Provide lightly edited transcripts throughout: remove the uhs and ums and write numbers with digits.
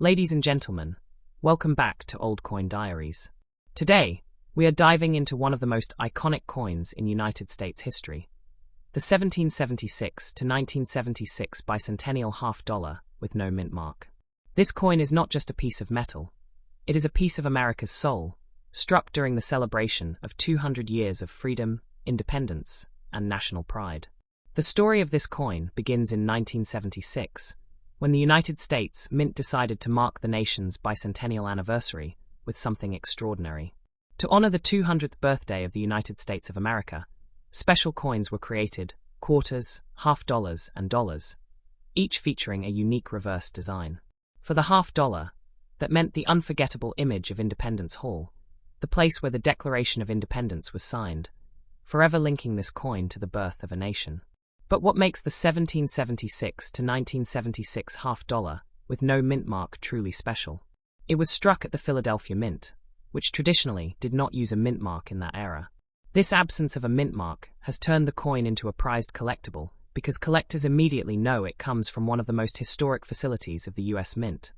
Ladies and gentlemen, welcome back to Old Coin Diaries. Today, we are diving into one of the most iconic coins in United States history, the 1776 to 1976 Bicentennial Half Dollar with no mint mark. This coin is not just a piece of metal, it is a piece of America's soul, struck during the celebration of 200 years of freedom, independence, and national pride. The story of this coin begins in 1976, when the United States Mint decided to mark the nation's bicentennial anniversary with something extraordinary. To honor the 200th birthday of the United States of America, special coins were created, quarters, half dollars, and dollars, each featuring a unique reverse design. For the half dollar, that meant the unforgettable image of Independence Hall, the place where the Declaration of Independence was signed, forever linking this coin to the birth of a nation. But what makes the 1776 to 1976 half dollar with no mint mark truly special? It was struck at the Philadelphia Mint, which traditionally did not use a mint mark in that era. This absence of a mint mark has turned the coin into a prized collectible because collectors immediately know it comes from one of the most historic facilities of the US Mint,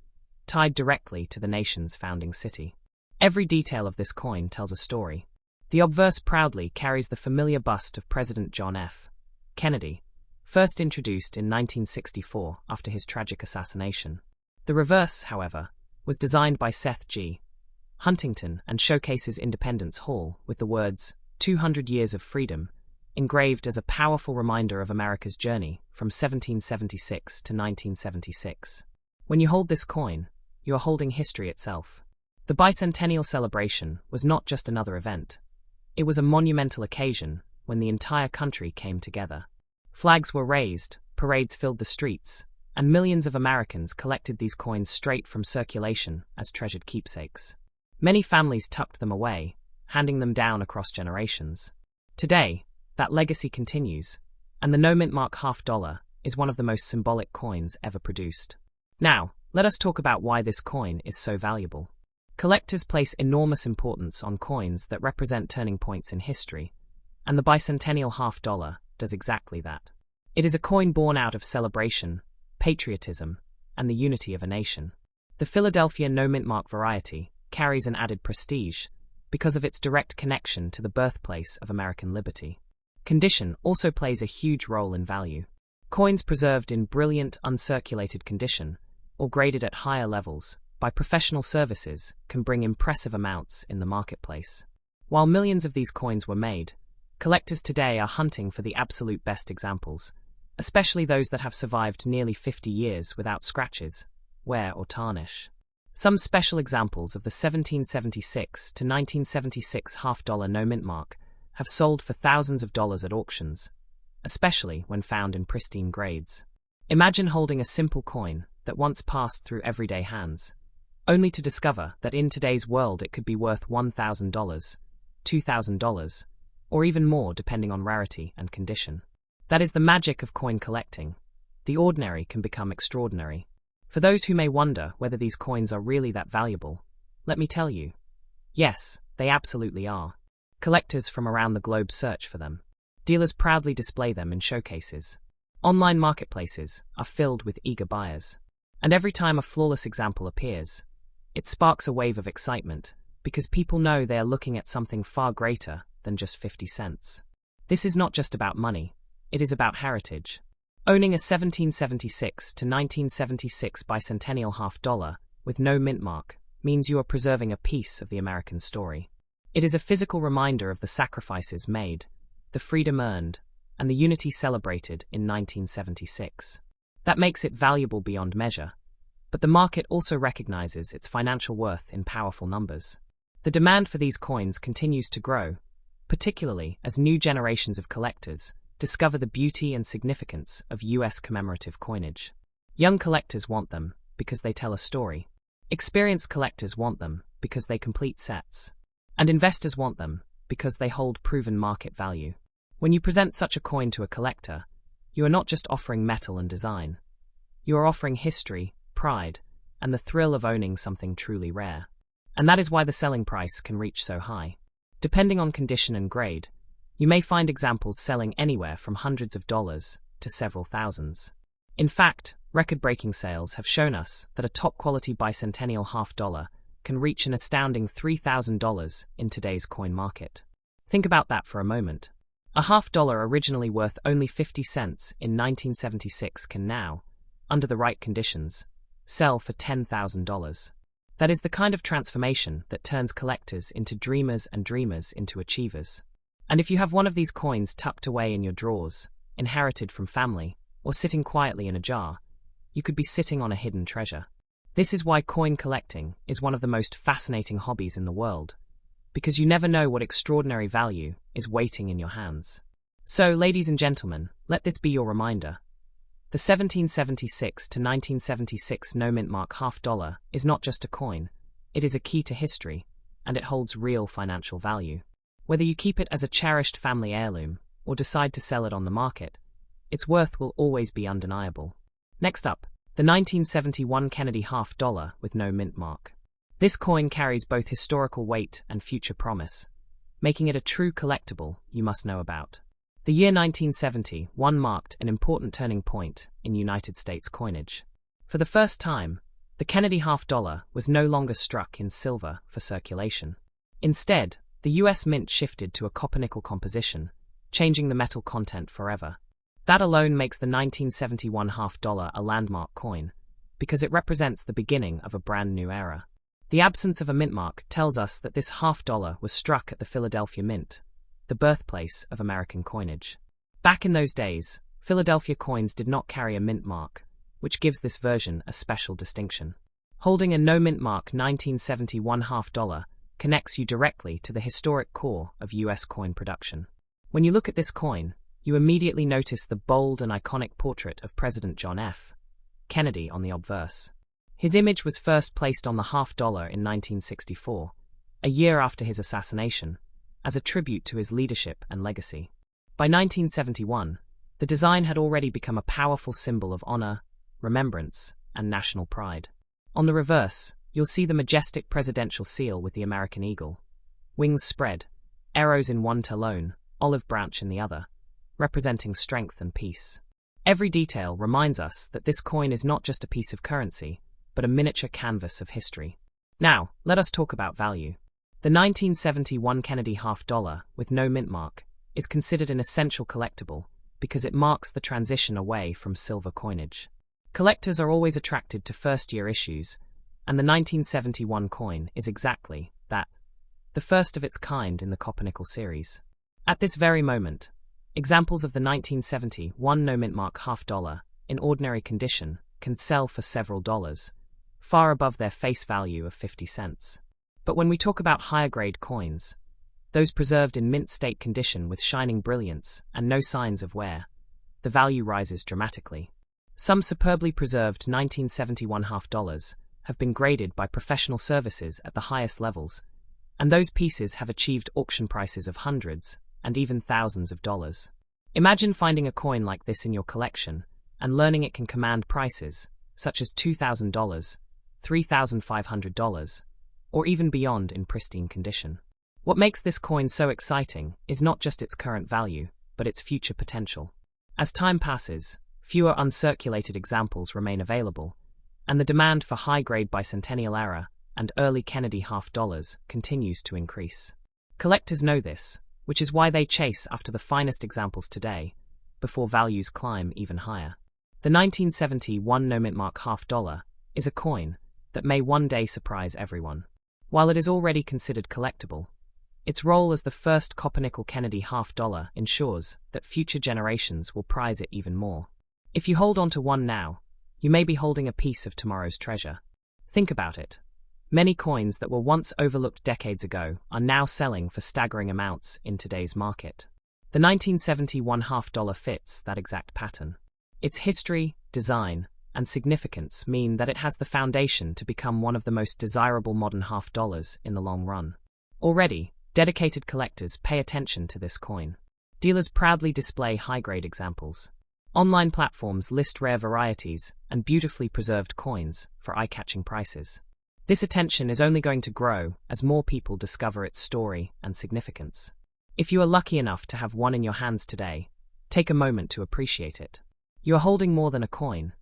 tied directly to the nation's founding city. Every detail of this coin tells a story. The obverse proudly carries the familiar bust of President John F. Kennedy, first introduced in 1964 after his tragic assassination. The reverse, however, was designed by Seth G. Huntington and showcases Independence Hall with the words, 200 Years of Freedom, engraved as a powerful reminder of America's journey from 1776 to 1976. When you hold this coin, you are holding history itself. The bicentennial celebration was not just another event. It was a monumental occasion when the entire country came together. Flags were raised, parades filled the streets, and millions of Americans collected these coins straight from circulation as treasured keepsakes. Many families tucked them away, handing them down across generations. Today, that legacy continues, and the no mint mark half dollar is one of the most symbolic coins ever produced. Now, let us talk about why this coin is so valuable. Collectors place enormous importance on coins that represent turning points in history, and the bicentennial half dollar does exactly that. It is a coin born out of celebration, patriotism, and the unity of a nation. The Philadelphia no mint mark variety carries an added prestige because of its direct connection to the birthplace of American liberty. Condition also plays a huge role in value. Coins preserved in brilliant, uncirculated condition, or graded at higher levels, by professional services can bring impressive amounts in the marketplace. While millions of these coins were made, collectors today are hunting for the absolute best examples, especially those that have survived nearly 50 years without scratches, wear, or tarnish. Some special examples of the 1776 to 1976 half dollar no mint mark have sold for thousands of dollars at auctions, especially when found in pristine grades. Imagine holding a simple coin that once passed through everyday hands, only to discover that in today's world it could be worth $1,000, $2,000, or even more depending on rarity and condition. That is the magic of coin collecting. The ordinary can become extraordinary. For those who may wonder whether these coins are really that valuable, let me tell you, yes, they absolutely are. Collectors from around the globe search for them. Dealers proudly display them in showcases. Online marketplaces are filled with eager buyers. And every time a flawless example appears, it sparks a wave of excitement because people know they are looking at something far greater than just 50 cents. This is not just about money, it is about heritage. Owning a 1776 to 1976 bicentennial half dollar with no mint mark means you are preserving a piece of the American story. It is a physical reminder of the sacrifices made, the freedom earned, and the unity celebrated in 1976. That makes it valuable beyond measure, but the market also recognizes its financial worth in powerful numbers. The demand for these coins continues to grow, particularly as new generations of collectors discover the beauty and significance of US commemorative coinage. Young collectors want them because they tell a story. Experienced collectors want them because they complete sets. And investors want them because they hold proven market value. When you present such a coin to a collector, you are not just offering metal and design. You are offering history, pride, and the thrill of owning something truly rare. And that is why the selling price can reach so high. Depending on condition and grade, you may find examples selling anywhere from hundreds of dollars to several thousands. In fact, Record-breaking sales have shown us that a top-quality bicentennial half dollar can reach an astounding $3,000 in today's coin market. Think about that for a moment. A half dollar originally worth only 50 cents in 1976 can now, under the right conditions, sell for $10,000. That is the kind of transformation that turns collectors into dreamers and dreamers into achievers. And if you have one of these coins tucked away in your drawers, inherited from family, or sitting quietly in a jar, you could be sitting on a hidden treasure. This is why coin collecting is one of the most fascinating hobbies in the world, because you never know what extraordinary value is waiting in your hands. So, ladies and gentlemen, let this be your reminder. The 1776 to 1976 no-mint-mark half dollar is not just a coin, it is a key to history, and it holds real financial value. Whether you keep it as a cherished family heirloom or decide to sell it on the market, its worth will always be undeniable. Next up, the 1971 Kennedy half dollar with no mint mark. This coin carries both historical weight and future promise, making it a true collectible you must know about. The year 1971 marked an important turning point in United States coinage. For the first time, the Kennedy half dollar was no longer struck in silver for circulation. Instead, the US Mint shifted to a copper-nickel composition, changing the metal content forever. That alone makes the 1971 half dollar a landmark coin, because it represents the beginning of a brand new era. The absence of a mint mark tells us that this half dollar was struck at the Philadelphia Mint, the birthplace of American coinage. Back in those days, Philadelphia coins did not carry a mint mark, which gives this version a special distinction. Holding a no-mint mark 1971 half dollar connects you directly to the historic core of US coin production. When you look at this coin, you immediately notice the bold and iconic portrait of President John F. Kennedy on the obverse. His image was first placed on the half dollar in 1964, a year after his assassination, as a tribute to his leadership and legacy. By 1971, the design had already become a powerful symbol of honor, remembrance, and national pride. On the reverse, you'll see the majestic presidential seal with the American eagle, wings spread, arrows in one talon, olive branch in the other, representing strength and peace. Every detail reminds us that this coin is not just a piece of currency, but a miniature canvas of history. Now, let us talk about value. The 1971 Kennedy half dollar with no mint mark is considered an essential collectible because it marks the transition away from silver coinage. Collectors are always attracted to first-year issues, and the 1971 coin is exactly that, the first of its kind in the copper-nickel series. At this very moment, examples of the 1971 no-mint mark half dollar in ordinary condition can sell for several dollars, far above their face value of 50 cents. But when we talk about higher-grade coins, those preserved in mint-state condition with shining brilliance and no signs of wear, the value rises dramatically. Some superbly preserved 1971 half dollars have been graded by professional services at the highest levels, and those pieces have achieved auction prices of hundreds and even thousands of dollars. Imagine finding a coin like this in your collection and learning it can command prices such as $2,000, $3,500, or even beyond in pristine condition. What makes this coin so exciting is not just its current value, but its future potential. As time passes, fewer uncirculated examples remain available, and the demand for high-grade bicentennial era and early Kennedy half dollars continues to increase. Collectors know this, which is why they chase after the finest examples today, before values climb even higher. The 1971 no-mint mark half dollar is a coin that may one day surprise everyone. While it is already considered collectible, its role as the first copper-nickel Kennedy half dollar ensures that future generations will prize it even more. If you hold on to one now, you may be holding a piece of tomorrow's treasure. Think about it. Many coins that were once overlooked decades ago are now selling for staggering amounts in today's market. The 1971 half dollar fits that exact pattern. Its history, design, and significance mean that it has the foundation to become one of the most desirable modern half dollars in the long run. Already, dedicated collectors pay attention to this coin. Dealers proudly display high-grade examples. Online platforms list rare varieties and beautifully preserved coins for eye-catching prices. This attention is only going to grow as more people discover its story and significance. If you are lucky enough to have one in your hands today, take a moment to appreciate it. You are holding more than a coin.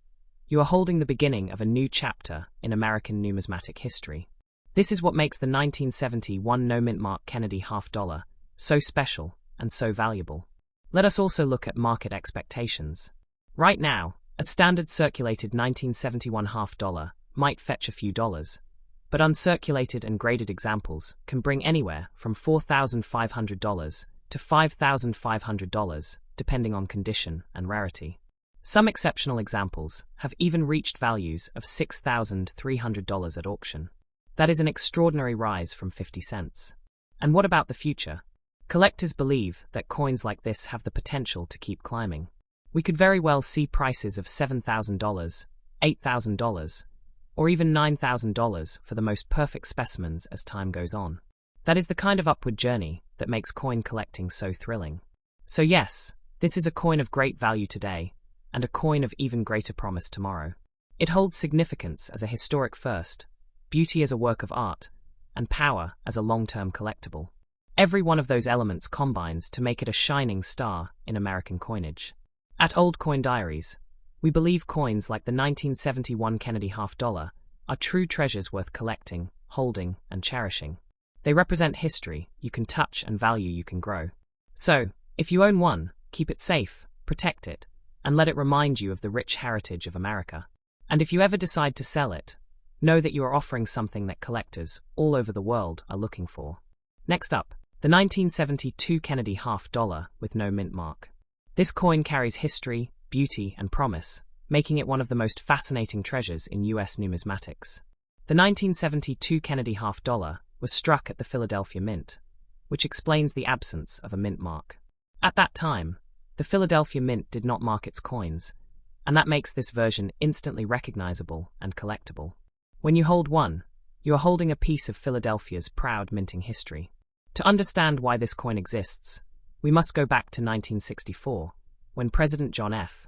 You are holding the beginning of a new chapter in American numismatic history. This is what makes the 1971 no-mint-mark Kennedy half dollar so special and so valuable. Let us also look at market expectations. Right now, a standard circulated 1971 half dollar might fetch a few dollars, but uncirculated and graded examples can bring anywhere from $4,500 to $5,500, depending on condition and rarity. Some exceptional examples have even reached values of $6,300 at auction. That is an extraordinary rise from 50 cents. And what about the future? Collectors believe that coins like this have the potential to keep climbing. We could very well see prices of $7,000, $8,000, or even $9,000 for the most perfect specimens as time goes on. That is the kind of upward journey that makes coin collecting so thrilling. So yes, this is a coin of great value today, and a coin of even greater promise tomorrow. It holds significance as a historic first, beauty as a work of art, and power as a long-term collectible. Every one of those elements combines to make it a shining star in American coinage. At Old Coin Diaries, we believe coins like the 1971 Kennedy half dollar are true treasures worth collecting, holding, and cherishing. They represent history you can touch and value you can grow. So, if you own one, keep it safe, protect it, and let it remind you of the rich heritage of America. And if you ever decide to sell it, know that you are offering something that collectors all over the world are looking for. Next up, the 1972 Kennedy half dollar with no mint mark. This coin carries history, beauty, and promise, making it one of the most fascinating treasures in U.S. numismatics. The 1972 Kennedy half dollar was struck at the Philadelphia Mint, which explains the absence of a mint mark. At that time, the Philadelphia Mint did not mark its coins, and that makes this version instantly recognizable and collectible. When you hold one, you are holding a piece of Philadelphia's proud minting history. To understand why this coin exists, we must go back to 1964, when President John F.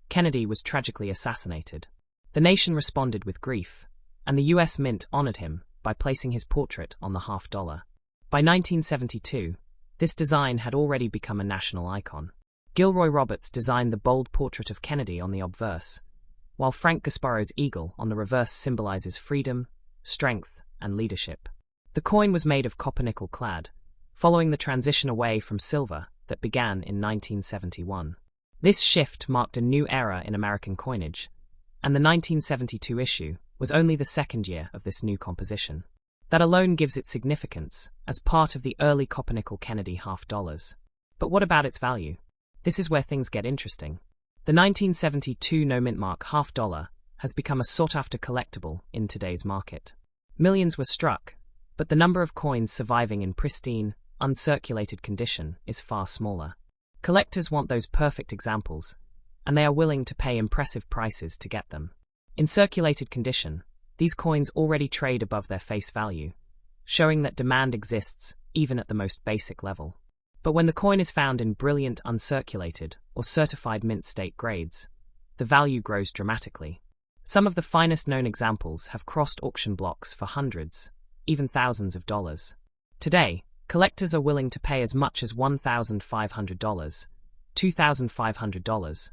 Kennedy was tragically assassinated. The nation responded with grief, and the U.S. Mint honored him by placing his portrait on the half dollar. By 1972, this design had already become a national icon. Gilroy Roberts designed the bold portrait of Kennedy on the obverse, while Frank Gasparo's eagle on the reverse symbolizes freedom, strength, and leadership. The coin was made of copper-nickel clad, following the transition away from silver that began in 1971. This shift marked a new era in American coinage, and the 1972 issue was only the second year of this new composition. That alone gives it significance as part of the early copper-nickel Kennedy half dollars. But what about its value? This is where things get interesting. The 1972 no-mint-mark half dollar has become a sought-after collectible in today's market. Millions were struck, but the number of coins surviving in pristine, uncirculated condition is far smaller. Collectors want those perfect examples, and they are willing to pay impressive prices to get them. In circulated condition, these coins already trade above their face value, showing that demand exists even at the most basic level. But when the coin is found in brilliant uncirculated or certified mint state grades, the value grows dramatically. Some of the finest known examples have crossed auction blocks for hundreds, even thousands of dollars. Today, collectors are willing to pay as much as $1,500, $2,500,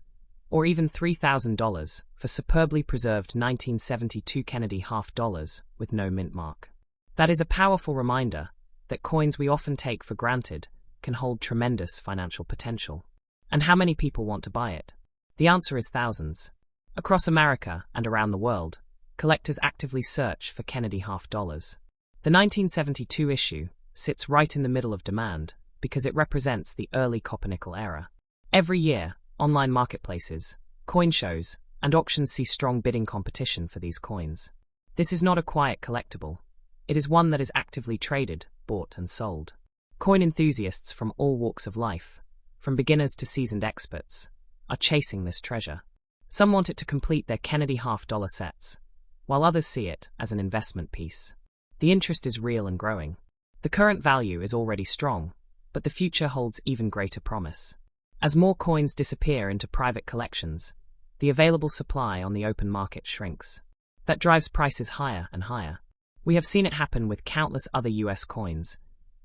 or even $3,000 for superbly preserved 1972 Kennedy half dollars with no mint mark. That is a powerful reminder that coins we often take for granted can hold tremendous financial potential. And how many people want to buy it? The answer is thousands. Across America and around the world, collectors actively search for Kennedy half dollars. The 1972 issue sits right in the middle of demand because it represents the early copper-nickel era. Every year, online marketplaces, coin shows, and auctions see strong bidding competition for these coins. This is not a quiet collectible. It is one that is actively traded, bought, and sold. Coin enthusiasts from all walks of life, from beginners to seasoned experts, are chasing this treasure. Some want it to complete their Kennedy half-dollar sets, while others see it as an investment piece. The interest is real and growing. The current value is already strong, but the future holds even greater promise. As more coins disappear into private collections, the available supply on the open market shrinks. That drives prices higher and higher. We have seen it happen with countless other US coins,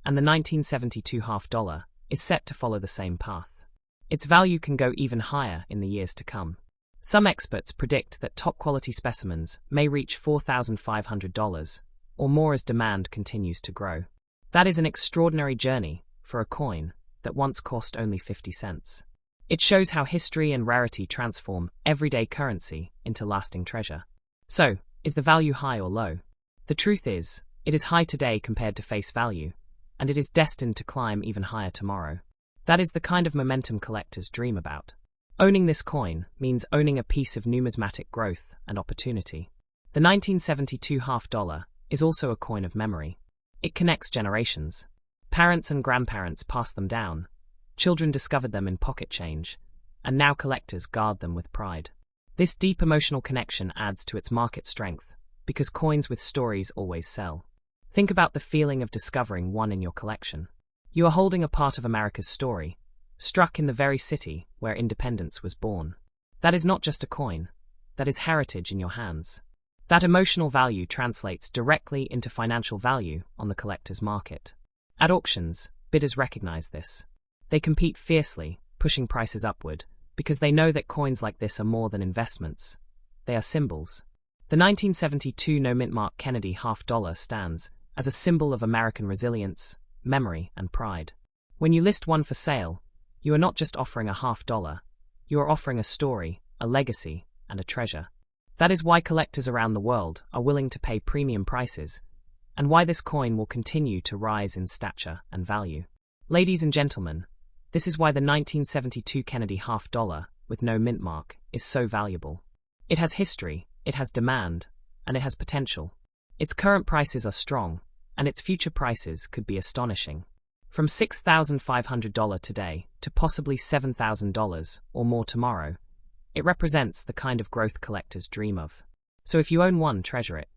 and the 1972 half dollar is set to follow the same path. Its value can go even higher in the years to come. Some experts predict that top-quality specimens may reach $4,500 or more as demand continues to grow. That is an extraordinary journey for a coin that once cost only 50 cents. It shows how history and rarity transform everyday currency into lasting treasure. So, is the value high or low? The truth is, it is high today compared to face value, and it is destined to climb even higher tomorrow. That is the kind of momentum collectors dream about. Owning this coin means owning a piece of numismatic growth and opportunity. The 1972 half dollar is also a coin of memory. It connects generations. Parents and grandparents passed them down, children discovered them in pocket change, and now collectors guard them with pride. This deep emotional connection adds to its market strength, because coins with stories always sell. Think about the feeling of discovering one in your collection. You are holding a part of America's story, struck in the very city where independence was born. That is not just a coin, that is heritage in your hands. That emotional value translates directly into financial value on the collector's market. At auctions, bidders recognize this. They compete fiercely, pushing prices upward, because they know that coins like this are more than investments. They are symbols. The 1972 no-mint-mark Kennedy half dollar stands as a symbol of American resilience, memory, and pride. When you list one for sale, you are not just offering a half dollar, you are offering a story, a legacy, and a treasure. That is why collectors around the world are willing to pay premium prices, and why this coin will continue to rise in stature and value. Ladies and gentlemen, this is why the 1972 Kennedy half dollar, with no mint mark, is so valuable. It has history, it has demand, and it has potential. Its current prices are strong, and its future prices could be astonishing. From $6,500 today to possibly $7,000 or more tomorrow, it represents the kind of growth collectors dream of. So if you own one, treasure it.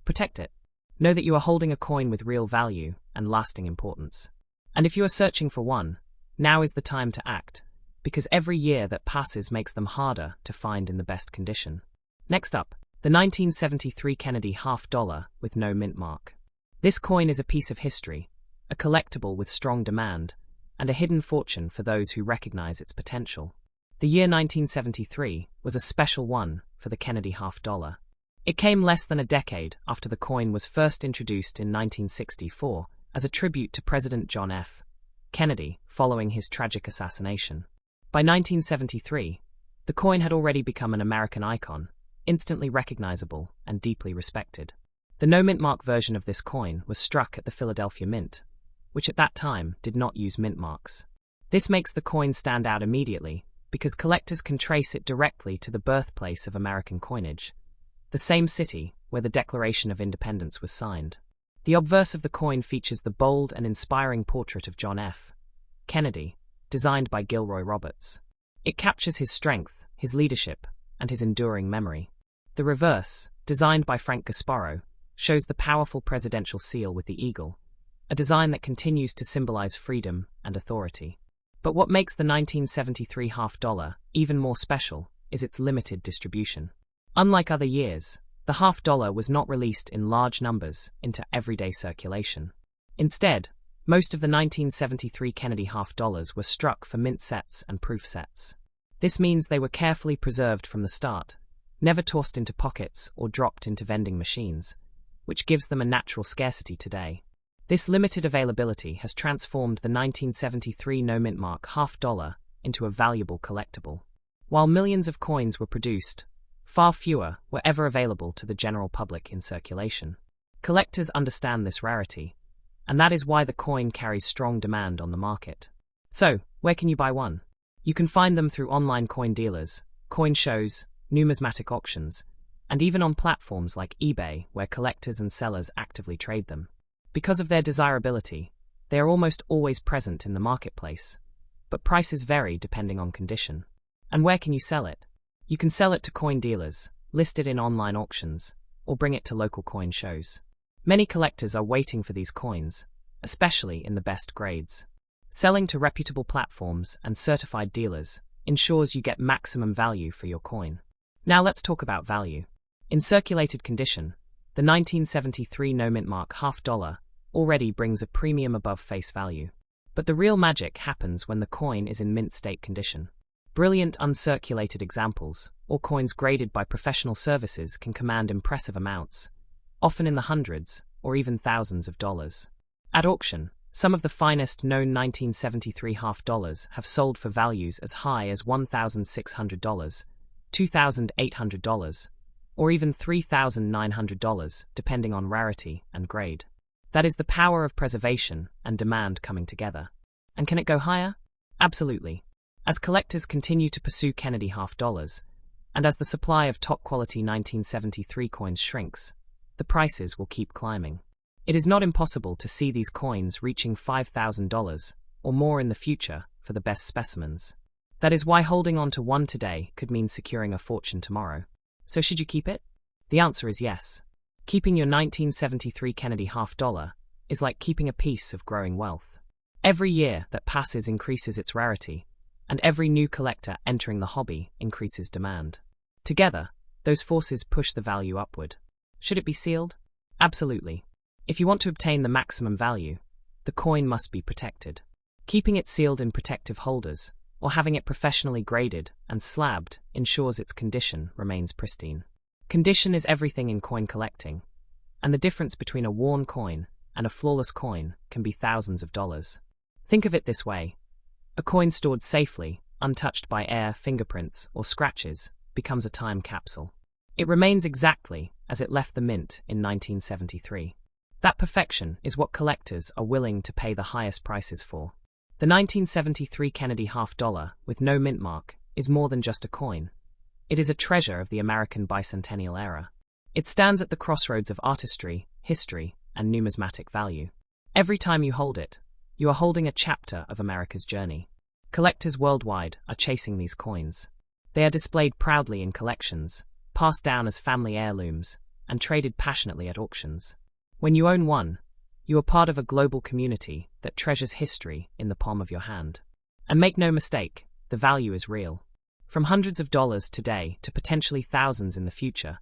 Protect it. Know that you are holding a coin with real value and lasting importance. And if you are searching for one, now is the time to act, because every year that passes makes them harder to find in the best condition. Next up, the 1973 Kennedy half dollar with no mint mark. This coin is a piece of history, a collectible with strong demand, and a hidden fortune for those who recognize its potential. The year 1973 was a special one for the Kennedy half dollar. It came less than a decade after the coin was first introduced in 1964 as a tribute to President John F. Kennedy following his tragic assassination. By 1973, the coin had already become an American icon, instantly recognizable and deeply respected. The no-mint mark version of this coin was struck at the Philadelphia Mint, which at that time did not use mint marks. This makes the coin stand out immediately because collectors can trace it directly to the birthplace of American coinage, the same city where the Declaration of Independence was signed. The obverse of the coin features the bold and inspiring portrait of John F. Kennedy, designed by Gilroy Roberts. It captures his strength, his leadership, and his enduring memory. The reverse, designed by Frank Gasparo, shows the powerful presidential seal with the eagle, a design that continues to symbolize freedom and authority. But what makes the 1973 half dollar even more special is its limited distribution. Unlike other years, the half dollar was not released in large numbers into everyday circulation. Instead, most of the 1973 Kennedy half dollars were struck for mint sets and proof sets. This means they were carefully preserved from the start, never tossed into pockets or dropped into vending machines, which gives them a natural scarcity today. This limited availability has transformed the 1973 no-mint mark half dollar into a valuable collectible. While millions of coins were produced, far fewer were ever available to the general public in circulation. Collectors understand this rarity, and that is why the coin carries strong demand on the market. So, where can you buy one? You can find them through online coin dealers, coin shows, numismatic auctions, and even on platforms like eBay where collectors and sellers actively trade them. Because of their desirability, they are almost always present in the marketplace, but prices vary depending on condition. And where can you sell it? You can sell it to coin dealers, list it in online auctions, or bring it to local coin shows. Many collectors are waiting for these coins, especially in the best grades. Selling to reputable platforms and certified dealers ensures you get maximum value for your coin. Now let's talk about value. In circulated condition, the 1973 no-mint mark half dollar already brings a premium above face value. But the real magic happens when the coin is in mint state condition. Brilliant uncirculated examples, or coins graded by professional services, can command impressive amounts, often in the hundreds or even thousands of dollars. At auction, some of the finest known 1973 half dollars have sold for values as high as $1,600, $2,800, or even $3,900, depending on rarity and grade. That is the power of preservation and demand coming together. And can it go higher? Absolutely. As collectors continue to pursue Kennedy half dollars, and as the supply of top-quality 1973 coins shrinks, the prices will keep climbing. It is not impossible to see these coins reaching $5,000 or more in the future for the best specimens. That is why holding on to one today could mean securing a fortune tomorrow. So should you keep it? The answer is yes. Keeping your 1973 Kennedy half dollar is like keeping a piece of growing wealth. Every year that passes increases its rarity, and every new collector entering the hobby increases demand. Together, those forces push the value upward. Should it be sealed? Absolutely. If you want to obtain the maximum value, the coin must be protected. Keeping it sealed in protective holders, or having it professionally graded and slabbed, ensures its condition remains pristine. Condition is everything in coin collecting, and the difference between a worn coin and a flawless coin can be thousands of dollars. Think of it this way. A coin stored safely, untouched by air, fingerprints, or scratches, becomes a time capsule. It remains exactly as it left the mint in 1973. That perfection is what collectors are willing to pay the highest prices for. The 1973 Kennedy half dollar, with no mint mark, is more than just a coin. It is a treasure of the American bicentennial era. It stands at the crossroads of artistry, history, and numismatic value. Every time you hold it, you are holding a chapter of America's journey. Collectors worldwide are chasing these coins. They are displayed proudly in collections, passed down as family heirlooms, and traded passionately at auctions. When you own one, you are part of a global community that treasures history in the palm of your hand. And make no mistake, the value is real. From hundreds of dollars today to potentially thousands in the future,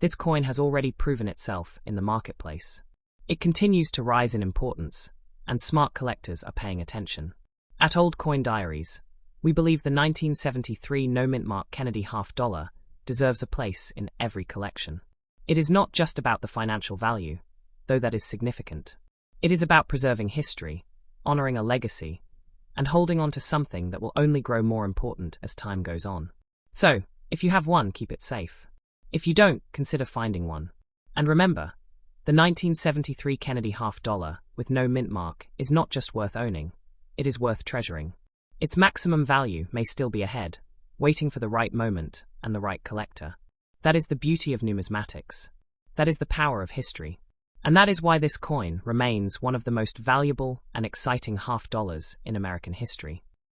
this coin has already proven itself in the marketplace. It continues to rise in importance, and smart collectors are paying attention. At Old Coin Diaries, we believe the 1973 no mint mark Kennedy half dollar deserves a place in every collection. It is not just about the financial value, though that is significant. It is about preserving history, honoring a legacy, and holding on to something that will only grow more important as time goes on. So, if you have one, keep it safe. If you don't, consider finding one. And remember, the 1973 Kennedy half dollar with no mint mark is not just worth owning, it is worth treasuring. Its maximum value may still be ahead, waiting for the right moment and the right collector. That is the beauty of numismatics. That is the power of history. And that is why this coin remains one of the most valuable and exciting half dollars in American history.